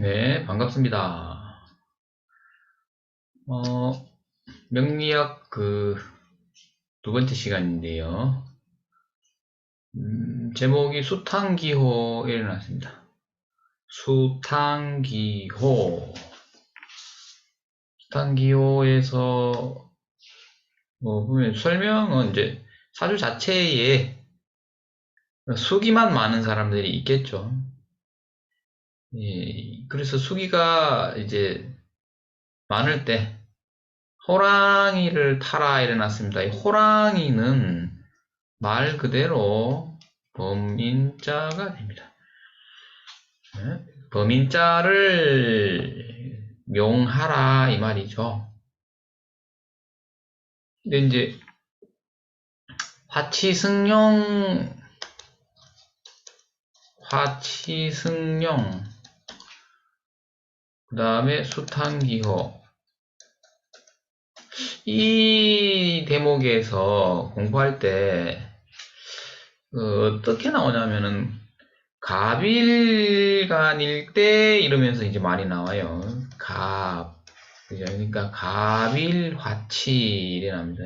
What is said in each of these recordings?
네, 반갑습니다. 명리학 두 번째 시간인데요. 제목이 수탕기호에 일어났습니다. 수탕기호. 수탕기호에서 보면 설명은 이제 사주 자체에 수기만 많은 사람들이 있겠죠. 예, 그래서 수기가 이제 많을 때 호랑이를 타라 일어났습니다. 이 호랑이는 말 그대로 범인자가 됩니다. 네? 범인자를 명하라 이 말이죠. 근데 이제 화치승용 그 다음에 수탄기호 이 대목에서 공부할 때 어떻게 나오냐면은 갑일간일 때 이러면서 이제 많이 나와요. 그죠? 그러니까 갑일화치 이래 납니다.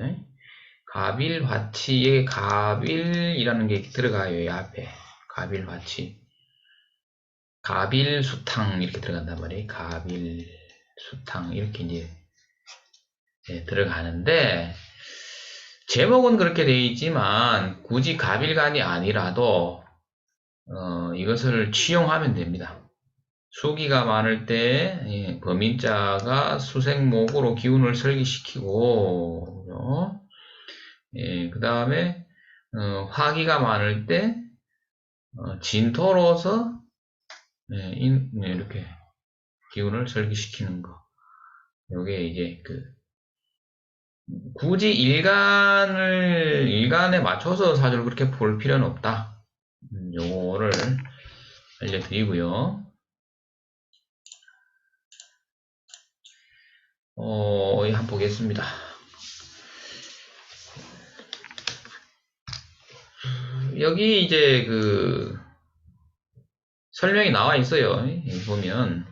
갑일화치에 갑일이라는 게 들어가요. 이 앞에 갑일화치, 갑일수탕 이렇게 들어간단 말이에요. 갑일수탕 이렇게 이제 들어가는데 제목은 그렇게 되어 있지만 굳이 갑일간이 아니라도 이것을 취용하면 됩니다. 수기가 많을 때 범인자가 수생목으로 기운을 설기시키고 그 다음에 화기가 많을 때 진토로서 이렇게 기운을 설기시키는 거. 요게 이제 굳이 일간에 맞춰서 사주를 그렇게 볼 필요는 없다. 요거를 알려드리고요. 한번 보겠습니다. 여기 이제 설명이 나와 있어요. 보면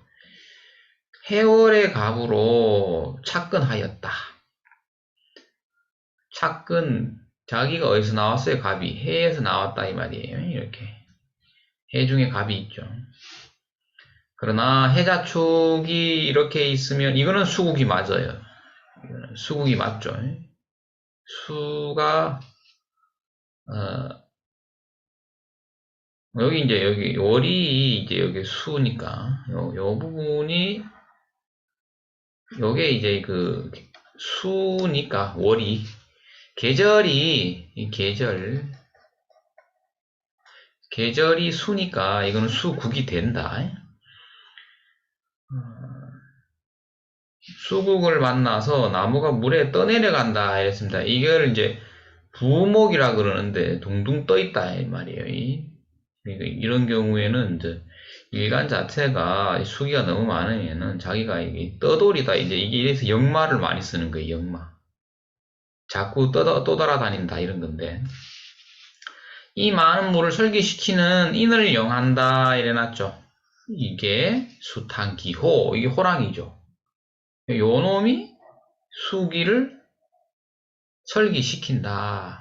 해월의 갑으로 착근하였다. 착근 자기가 어디서 나왔어요? 갑이 해에서 나왔다 이 말이에요. 이렇게 해 중에 갑이 있죠. 그러나 해자축이 이렇게 있으면 이거는 수국이 맞아요. 이거는 수국이 맞죠. 수가 여기 월이 이제 여기 수니까 요 부분이 요게 이제 수니까 월이 계절이 수니까 이거는 수국이 된다. 수국을 만나서 나무가 물에 떠내려간다 이랬습니다. 이걸 이제 부목이라 그러는데 둥둥 떠 있다 이 말이에요. 그러니까 이런 경우에는 이제 일간 자체가 수기가 너무 많으면은 자기가 이게 떠돌이다 이제 이게 이래서 역마를 많이 쓰는 거예요. 역마. 자꾸 떠돌아다닌다 이런 건데 이 많은 물을 설기시키는 인을 영한다 이래놨죠. 이게 수탄기호 이게 호랑이죠. 요 놈이 수기를 설기시킨다.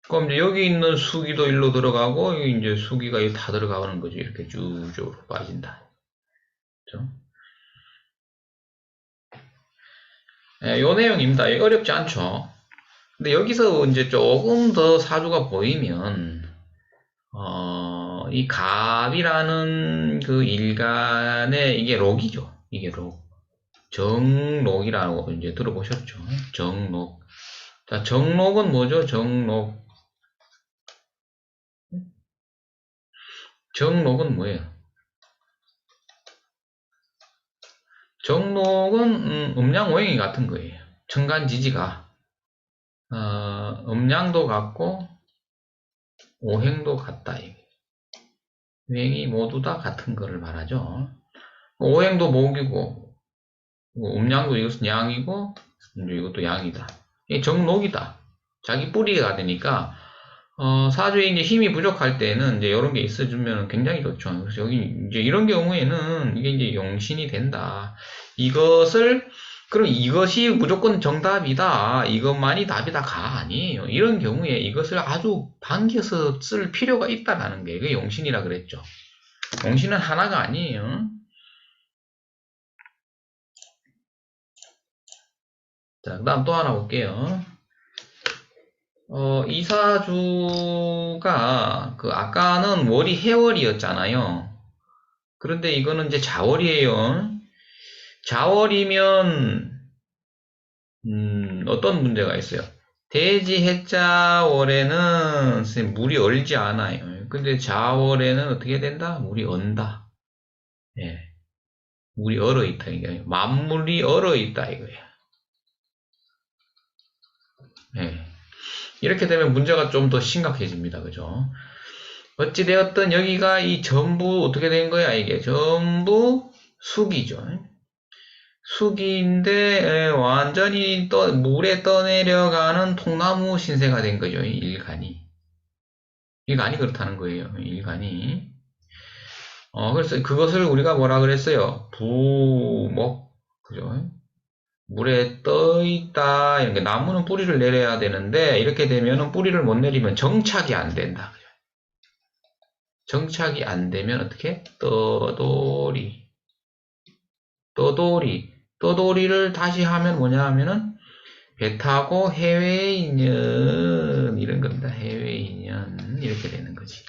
그럼 이제 여기 있는 수기도 일로 들어가고 이제 수기가 다 들어가는 거죠. 이렇게 쭉쭉 빠진다. 그렇죠? 요 내용입니다. 어렵지 않죠. 근데 여기서 이제 조금 더 사주가 보이면 이 갑이라는 그 일간의 이게 록이죠. 이게 록. 정록이라고 이제 들어보셨죠? 정록. 자, 정록은 뭐죠? 정록. 정록은 뭐예요? 정록은 음양오행이 같은 거예요. 천간지지가 음양도 같고 오행도 같다. 오행이 모두 다 같은 거를 말하죠. 오행도 목이고 음양도 이것은 양이고 이제 이것도 양이다. 이게 정록이다. 자기 뿌리가 되니까 사주에 이제 힘이 부족할 때는 이제 이런 게 있어주면 굉장히 좋죠. 그래서 여기 이제 이런 경우에는 이게 이제 용신이 된다. 이것을, 그럼 이것이 무조건 정답이다. 이것만이 답이다가 아니에요. 이런 경우에 이것을 아주 반겨서 쓸 필요가 있다라는 게 이게 용신이라 그랬죠. 용신은 하나가 아니에요. 자, 그 다음 또 하나 볼게요. 이사주가, 아까는 월이 해월이었잖아요. 그런데 이거는 이제 자월이에요. 자월이면, 어떤 문제가 있어요? 대지 해자월에는 선생님, 물이 얼지 않아요. 근데 자월에는 어떻게 된다? 물이 언다. 예. 물이 얼어 있다. 이게 만물이 얼어 있다. 이거예요. 예. 이렇게 되면 문제가 좀 더 심각해집니다. 그죠? 어찌되었든 여기가 이 전부 어떻게 된 거야? 이게 전부 숙이죠. 숙이인데 완전히 물에 떠내려가는 통나무 신세가 된 거죠. 이 일간이. 일간이 그렇다는 거예요. 일간이. 그래서 그것을 우리가 뭐라 그랬어요? 부목. 그죠? 물에 떠 있다. 이렇게 나무는 뿌리를 내려야 되는데 이렇게 되면은 뿌리를 못 내리면 정착이 안 된다. 정착이 안 되면 어떻게? 떠돌이를 다시 하면 뭐냐 하면은 배 타고 해외 인연 이런 겁니다. 해외 인연 이렇게 되는 거지.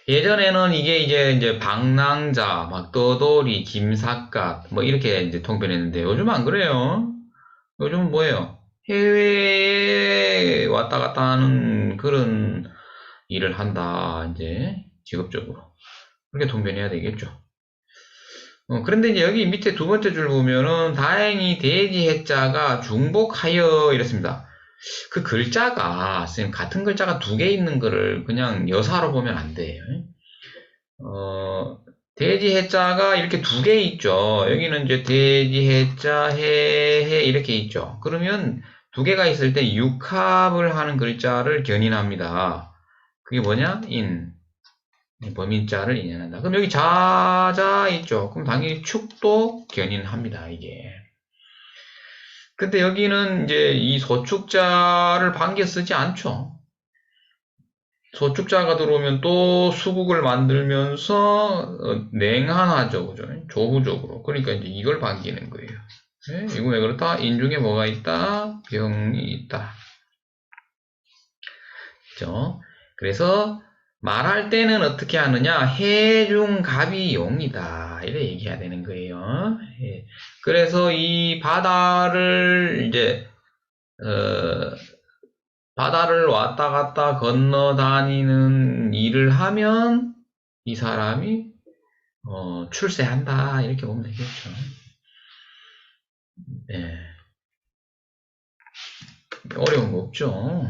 예전에는 이게 이제 방랑자, 막 떠돌이, 김삿갓 뭐 이렇게 이제 통변했는데 요즘 안 그래요. 요즘은 뭐예요? 해외에 왔다 갔다 하는 그런 일을 한다. 이제 직업적으로 그렇게 통변해야 되겠죠. 그런데 이제 여기 밑에 두 번째 줄 보면은 다행히 대지 해자가 중복하여 이랬습니다. 그 글자가 선생님 같은 글자가 두 개 있는 거를 그냥 여사로 보면 안 돼요. 대지 해자가 이렇게 두 개 있죠. 여기는 이제 대지 해자 해 이렇게 있죠. 그러면 두 개가 있을 때 육합을 하는 글자를 견인합니다. 그게 뭐냐? 범인자를 인연한다. 그럼 여기 자자 있죠. 그럼 당연히 축도 견인합니다. 이게. 근데 여기는 이제 이 소축자를 반겨 쓰지 않죠. 소축자가 들어오면 또 수국을 만들면서 냉한하죠. 그죠? 조후적으로. 그러니까 이제 이걸 반기는 거예요. 네? 이거 왜 그렇다? 인중에 뭐가 있다? 병이 있다. 그죠? 그래서 말할 때는 어떻게 하느냐? 해중갑이 용이다. 이래 얘기해야 되는 거예요. 예. 그래서 이 바다를 이제 바다를 왔다 갔다 건너 다니는 일을 하면 이 사람이 출세한다. 이렇게 보면 되겠죠. 예. 어려운 거 없죠.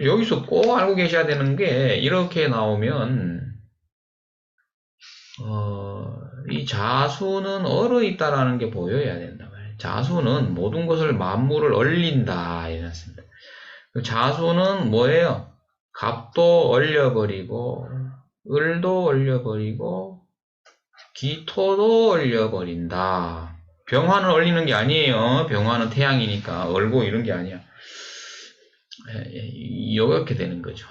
여기서 꼭 알고 계셔야 되는 게 이렇게 나오면 이 자수는 얼어 있다라는 게 보여야 된다 말이에요. 자수는 모든 것을 만물을 얼린다 이랬습니다. 자수는 뭐예요? 갑도 얼려버리고 을도 얼려버리고 기토도 얼려버린다. 병화는 얼리는 게 아니에요. 병화는 태양이니까 얼고 이런 게 아니야. 이렇게 되는 거죠.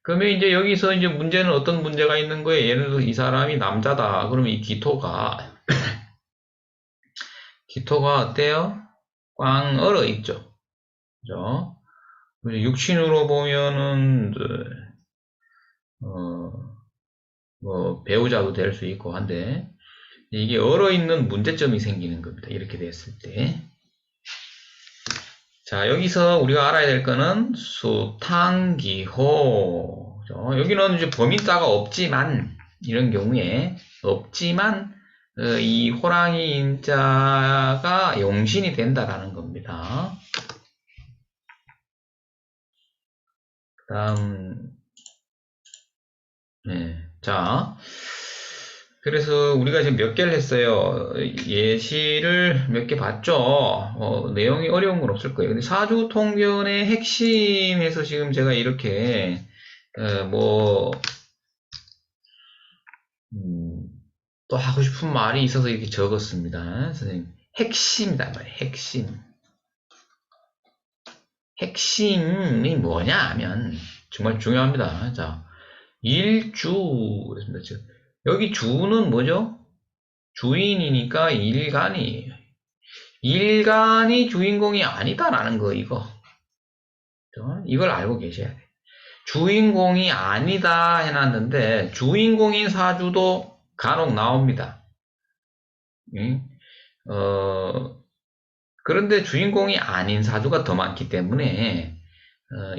그러면 이제 여기서 이제 문제는 어떤 문제가 있는 거예요? 예를 들어서 이 사람이 남자다. 그러면 이 기토가 어때요? 꽝 얼어 있죠. 그죠? 육신으로 보면은, 뭐, 배우자도 될 수 있고 한데, 이게 얼어 있는 문제점이 생기는 겁니다. 이렇게 됐을 때. 자, 여기서 우리가 알아야 될 거는 수탕기호. 여기는 이제 범인자가 없지만, 이런 경우에 없지만, 이 호랑이 인자가 용신이 된다라는 겁니다. 그 다음, 네. 자, 그래서 우리가 지금 몇 개를 했어요. 예시를 몇 개 봤죠. 내용이 어려운 건 없을 거예요. 근데 사주통변의 핵심에서 지금 제가 이렇게 뭐 또 하고 싶은 말이 있어서 이렇게 적었습니다. 선생님, 핵심이다 말이에요. 핵심이 뭐냐 하면 정말 중요합니다. 자, 일주 그랬습니다. 여기 주는 뭐죠? 주인이니까 일간이에요. 일간이 주인공이 아니다라는 거, 이거. 이걸 알고 계셔야 돼요. 주인공이 아니다 해놨는데, 주인공인 사주도 간혹 나옵니다. 어, 그런데 주인공이 아닌 사주가 더 많기 때문에, 어,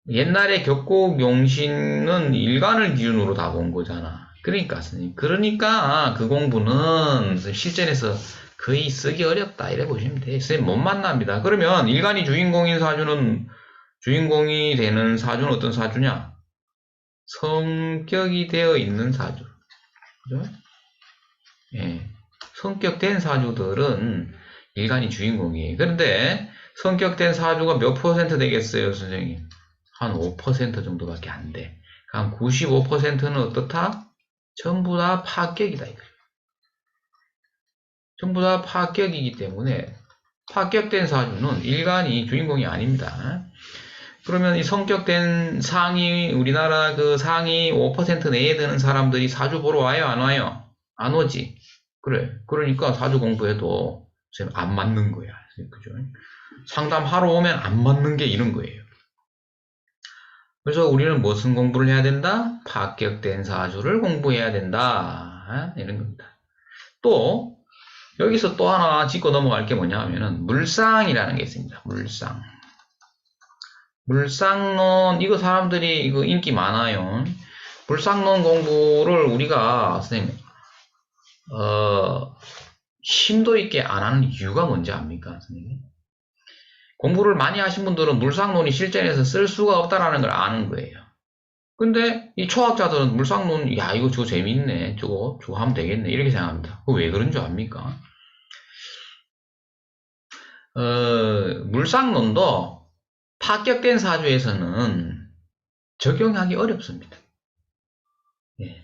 옛날에 격곡용신은 일간을 기준으로 다 본 거잖아. 그러니까, 선생님. 그러니까 그 공부는 실전에서 거의 쓰기 어렵다. 이래 보시면 돼. 선생님 못 만납니다. 그러면 일간이 주인공인 사주는, 주인공이 되는 사주는 어떤 사주냐? 성격이 되어 있는 사주. 그죠? 예. 성격된 사주들은 일간이 주인공이에요. 그런데 성격된 사주가 몇 퍼센트 되겠어요, 선생님? 한 5% 정도밖에 안 돼. 한 95%는 어떻다? 전부 다 파격이다. 이거. 전부 다 파격이기 때문에 파격된 사주는 일간이 주인공이 아닙니다. 그러면 이 성격된 상위, 우리나라 그 상위 5% 내에 드는 사람들이 사주 보러 와요? 안 와요? 안 오지. 그래. 그러니까 사주 공부해도 안 맞는 거야. 그죠? 상담하러 오면 안 맞는 게 이런 거예요. 그래서 우리는 무슨 공부를 해야 된다? 파격된 사주를 공부해야 된다. 이런 겁니다. 또 여기서 또 하나 짚고 넘어갈 게 뭐냐 하면은 물상이라는 게 있습니다. 물상론 이거 사람들이 이거 인기 많아요. 물상론 공부를 우리가 선생님 심도 있게 안 하는 이유가 뭔지 압니까, 선생님? 공부를 많이 하신 분들은 물상론이 실전에서 쓸 수가 없다라는 걸 아는 거예요. 근데 이 초학자들은 물상론, 야, 이거 저거 재밌네. 저거 하면 되겠네. 이렇게 생각합니다. 그거 왜 그런 줄 압니까? 물상론도 파격된 사주에서는 적용하기 어렵습니다. 예.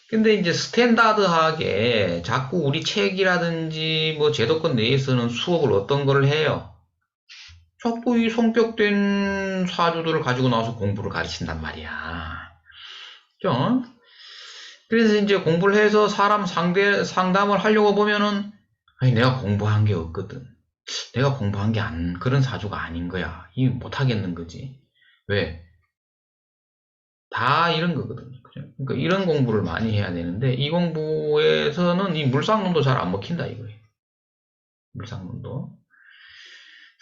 근데 이제 스탠다드하게 자꾸 우리 책이라든지 뭐 제도권 내에서는 수업을 어떤 걸 해요? 자꾸 이 성격된 사주들을 가지고 나와서 공부를 가르친단 말이야. 그죠? 그래서 이제 공부를 해서 사람 상담을 하려고 보면은, 아니, 내가 공부한 게 없거든. 내가 공부한 게 그런 사주가 아닌 거야. 이 못하겠는 거지. 왜? 다 이런 거거든요. 그죠? 그러니까 이런 공부를 많이 해야 되는데, 이 공부에서는 이 물상론도 잘 안 먹힌다, 이거예요. 물상론도.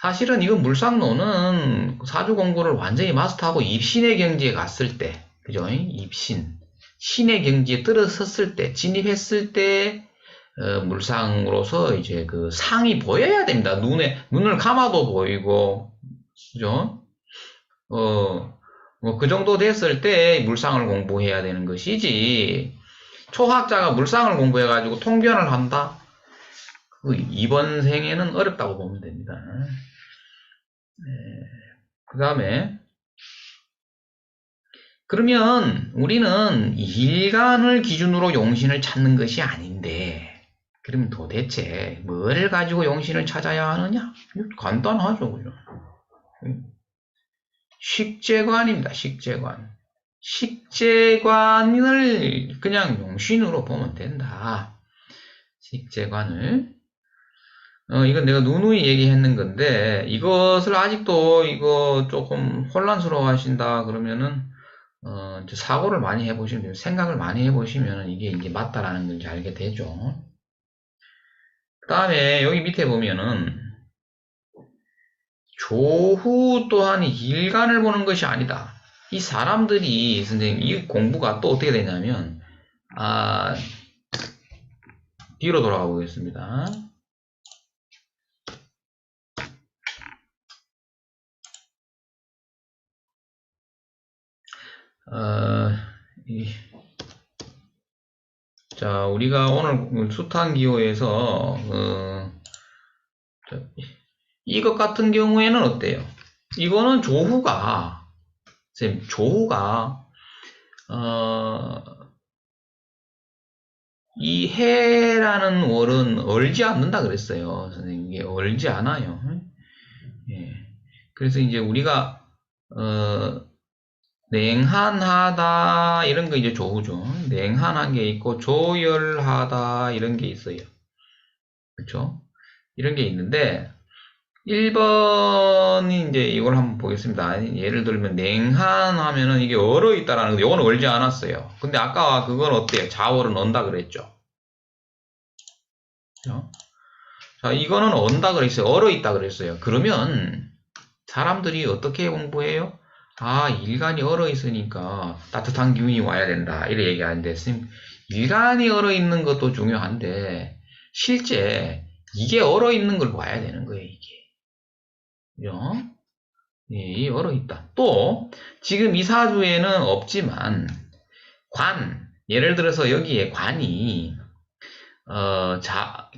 사실은 이건 물상론은 사주 공부를 완전히 마스터하고 입신의 경지에 갔을 때, 그죠? 입신. 신의 경지에 들어섰을 때, 진입했을 때, 물상으로서 이제 그 상이 보여야 됩니다. 눈을 감아도 보이고, 그죠? 뭐 그 정도 됐을 때 물상을 공부해야 되는 것이지, 초학자가 물상을 공부해가지고 통변을 한다? 이번 생에는 어렵다고 보면 됩니다. 그 다음에, 그러면 우리는 일간을 기준으로 용신을 찾는 것이 아닌데, 그러면 도대체 뭐를 가지고 용신을 찾아야 하느냐? 간단하죠, 그죠? 식재관입니다, 식재관. 식재관을 그냥 용신으로 보면 된다. 식재관을. 이건 내가 누누이 얘기했는 건데, 이것을 아직도 이거 조금 혼란스러워 하신다 그러면은, 이제 사고를 많이 해보시면, 생각을 많이 해보시면 이게 이제 맞다라는 걸 이제 알게 되죠. 그 다음에 여기 밑에 보면은, 조후 또한 일간을 보는 것이 아니다. 이 사람들이, 선생님, 이 공부가 또 어떻게 되냐면, 뒤로 돌아가 보겠습니다. 이 자, 우리가 오늘 수탄기호에서 이것 같은 경우에는 어때요? 이거는 조후가 선생님 조후가 이 해라는 월은 얼지 않는다 그랬어요. 선생님 이게 얼지 않아요. 예. 그래서 이제 우리가 냉한하다 이런 거 이제 조후죠. 냉한한 게 있고 조열하다 이런 게 있어요. 그렇죠? 이런 게 있는데 1번이 이제 이걸 한번 보겠습니다. 예를 들면 냉한하면은 이게 얼어 있다라는 거, 이거는 얼지 않았어요. 근데 아까 그건 어때요? 자월은 언다 그랬죠. 그렇죠? 자, 이거는 언다 그랬어요. 얼어 있다 그랬어요. 그러면 사람들이 어떻게 공부해요? 아, 일간이 얼어 있으니까 따뜻한 기운이 와야 된다. 이렇게 얘기하는데, 선생님, 일간이 얼어 있는 것도 중요한데, 실제 이게 얼어 있는 걸 봐야 되는 거예요, 이게. 그죠? 이 얼어 있다. 또, 지금 이 사주에는 없지만, 예를 들어서 여기에 관이,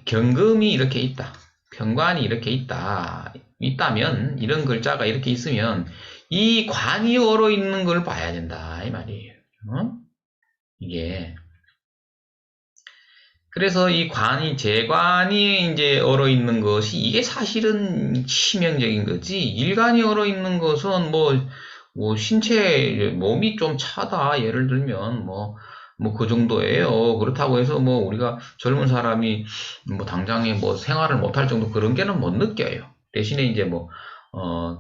경금이 이렇게 있다. 병관이 이렇게 있다면, 이런 글자가 이렇게 있으면, 이 관이 얼어 있는 걸 봐야 된다. 이 말이에요. 이게. 그래서 이 재관이 이제 얼어 있는 것이 이게 사실은 치명적인 거지. 일간이 얼어 있는 것은 뭐 신체 몸이 좀 차다. 예를 들면 뭐 그 정도예요. 그렇다고 해서 뭐 우리가 젊은 사람이 뭐 당장에 뭐 생활을 못할 정도 그런 게는 못 느껴요. 대신에 이제 뭐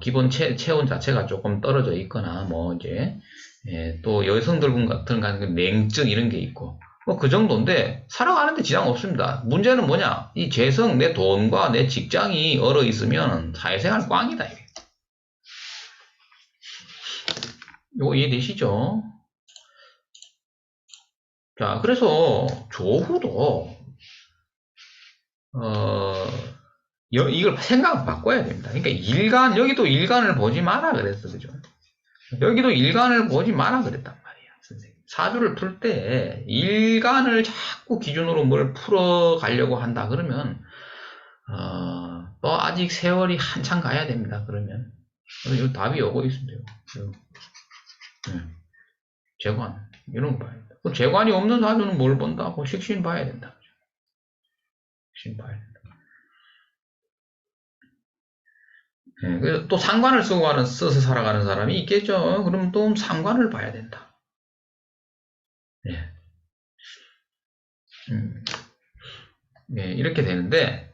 기본 체온 자체가 조금 떨어져 있거나 뭐 이제 또 여성들 같은 경우는 냉증 이런 게 있고 뭐 그 정도인데 살아가는데 지장 없습니다. 문제는 뭐냐? 이 재성, 내 돈과 내 직장이 얼어 있으면 사회생활 꽝이다. 이게. 이거 이해되시죠? 자, 그래서 조후도 이걸 생각을 바꿔야 됩니다. 그러니까 여기도 일간을 보지 마라 그랬어, 그죠? 여기도 일간을 보지 마라 그랬단 말이야, 선생님. 사주를 풀 때 일간을 자꾸 기준으로 뭘 풀어 가려고 한다 그러면 또 아직 세월이 한참 가야 됩니다. 그러면 이 답이 오고 있습니다. 재관 이런 거 봐야 된다. 재관이 없는 사주는 뭘 본다고? 식신 봐야 된다. 식신 봐야 된다. 그래서 또 상관을 써서 살아가는 사람이 있겠죠. 그럼 또 상관을 봐야 된다. 이렇게 되는데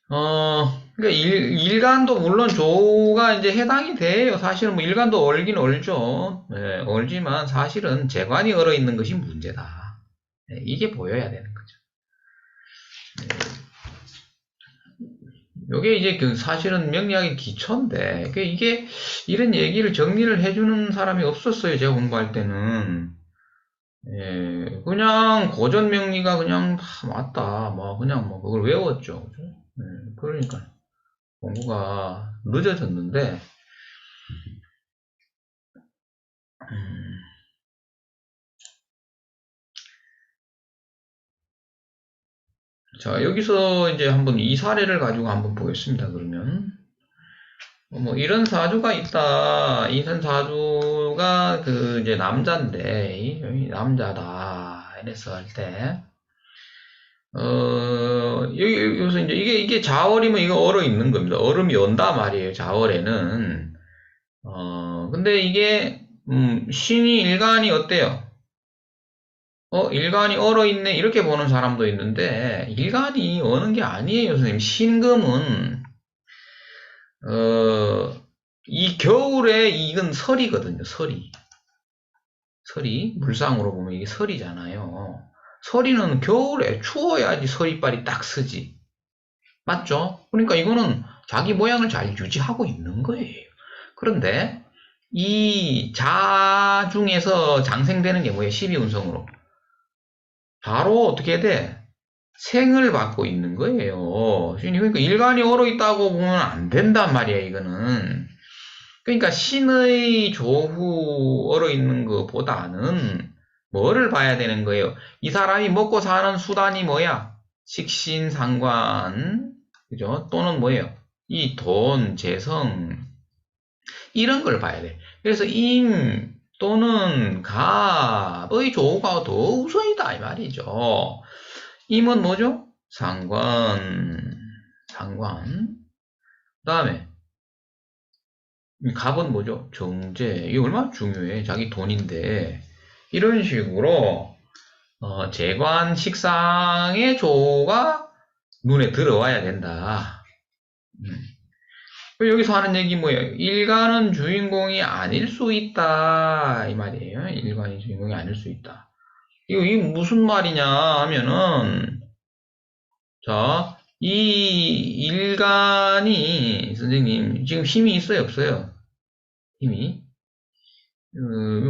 그러니까 일간도 물론 조가 이제 해당이 돼요. 사실은 뭐 일간도 얼긴 얼죠. 얼지만 사실은 재관이 얼어 있는 것이 문제다. 이게 보여야 되는 거죠. 요게 이제 사실은 명리학의 기초인데 이게 이런 얘기를 정리를 해주는 사람이 없었어요. 제가 공부할 때는. 그냥 고전 명리가 그냥 다 맞다. 뭐 그냥 뭐 그걸 외웠죠. 그러니까 공부가 늦어졌는데 자, 여기서 이제 한번 이 사례를 가지고 한번 보겠습니다. 그러면 뭐 이런 사주가 있다. 이런 사주가 그 이제 남자인데 남자다. 이래서 할 때 여기서 이제 이게 자월이면 이거 얼어 있는 겁니다. 얼음이 온다 말이에요. 자월에는 근데 이게 신이 일간이 어때요? 일간이 얼어있네 이렇게 보는 사람도 있는데 일간이 어는 게 아니에요, 선생님. 신금은 이 겨울에 이건 설이거든요. 설이 물상으로 보면 이게 설이잖아요. 설이는 겨울에 추워야지 설이빨이 딱 쓰지. 맞죠? 그러니까 이거는 자기 모양을 잘 유지하고 있는 거예요. 그런데 이 자 중에서 장생되는 게 뭐예요? 12운성으로. 바로 어떻게 돼? 생을 받고 있는 거예요. 그러니까 일간이 얼어 있다고 보면 안 된단 말이야, 이거는. 그러니까 신의 조후 얼어 있는 것보다는 뭐를 봐야 되는 거예요? 이 사람이 먹고 사는 수단이 뭐야? 식신상관, 그죠? 또는 뭐예요? 이 돈, 재성, 이런 걸 봐야 돼. 그래서 임 또는 갑의 조우가 더 우선이다 이 말이죠. 임은 뭐죠? 상관. 그 다음에 갑은 뭐죠? 정제. 이게 얼마나 중요해. 자기 돈인데. 이런 식으로 재관 식상의 조가 눈에 들어와야 된다. 여기서 하는 얘기 뭐예요? 일간은 주인공이 아닐 수 있다 이 말이에요. 일간이 주인공이 아닐 수 있다. 이게 무슨 말이냐 하면은 자, 이 일간이 선생님 지금 힘이 있어요 없어요? 힘이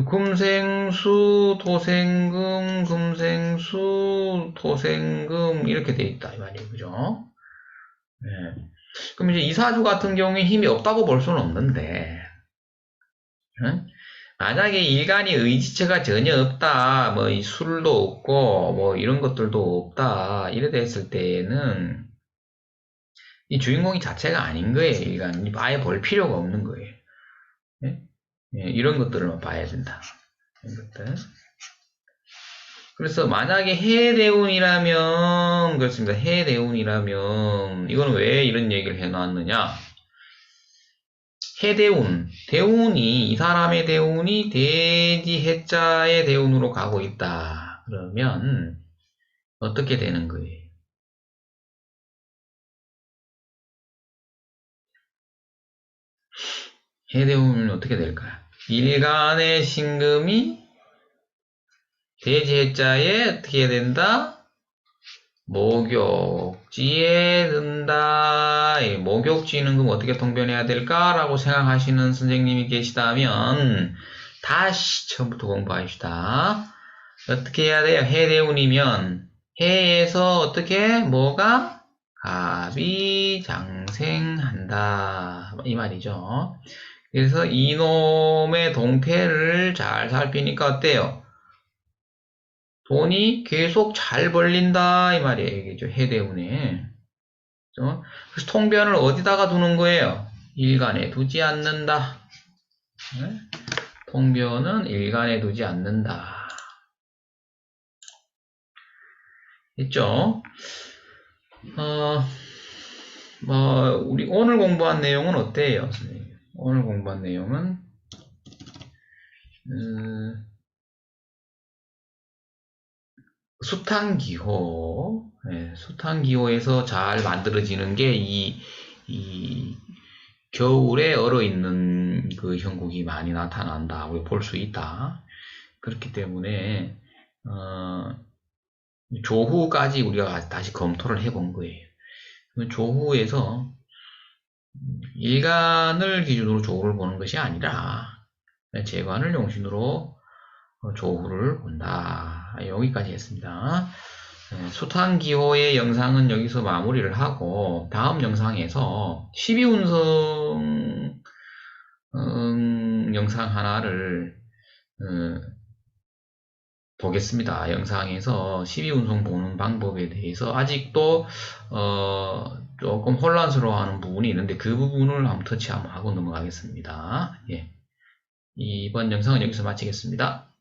금생수 토생금 금생수 토생금 이렇게 돼 있다 이 말이에요. 그죠? 네. 그럼 이제 이사주 같은 경우에 힘이 없다고 볼 수는 없는데, 응? 만약에 일간이 의지체가 전혀 없다, 뭐 이 술도 없고, 뭐 이런 것들도 없다, 이래 됐을 때는 이 주인공이 자체가 아닌 거예요. 일간 아예 볼 필요가 없는 거예요. 예? 예, 이런 것들을 봐야 된다. 이런 것들. 그래서 만약에 해대운이라면 그렇습니다. 해대운이라면 이거는 왜 이런 얘기를 해놨느냐? 해대운, 대운이 이 사람의 대운이 대지 해자의 대운으로 가고 있다. 그러면 어떻게 되는 거예요? 해대운은 어떻게 될까요? 일간의 신금이 대지 해자에 어떻게 해야 된다? 목욕지에 든다. 목욕지는 그럼 어떻게 통변해야 될까라고 생각하시는 선생님이 계시다면 다시 처음부터 공부합시다. 어떻게 해야 돼요? 해대운이면 해에서 어떻게 뭐가 갑이 장생한다 이 말이죠. 그래서 이놈의 동태를 잘 살피니까 어때요? 돈이 계속 잘 벌린다 이 말이에요. 이게죠. 해대운에. 그래서 통변을 어디다가 두는 거예요? 일간에 두지 않는다. 네? 통변은 일간에 두지 않는다. 됐죠? 우리 오늘 공부한 내용은 어때요? 오늘 공부한 내용은 수탄기호, 네, 수탄기호에서 잘 만들어지는 게 이 겨울에 얼어있는 그 형국이 많이 나타난다. 우리 볼 수 있다. 그렇기 때문에 조후까지 우리가 다시 검토를 해본 거예요. 조후에서 일간을 기준으로 조후를 보는 것이 아니라 재관을 용신으로 조후를 본다. 여기까지 했습니다. 수탄기호의 영상은 여기서 마무리를 하고 다음 영상에서 12운성 영상 하나를 보겠습니다. 영상에서 12운송 보는 방법에 대해서 아직도 조금 혼란스러워하는 부분이 있는데 그 부분을 한번 터치 한번 하고 넘어가겠습니다. 예. 이번 영상은 여기서 마치겠습니다.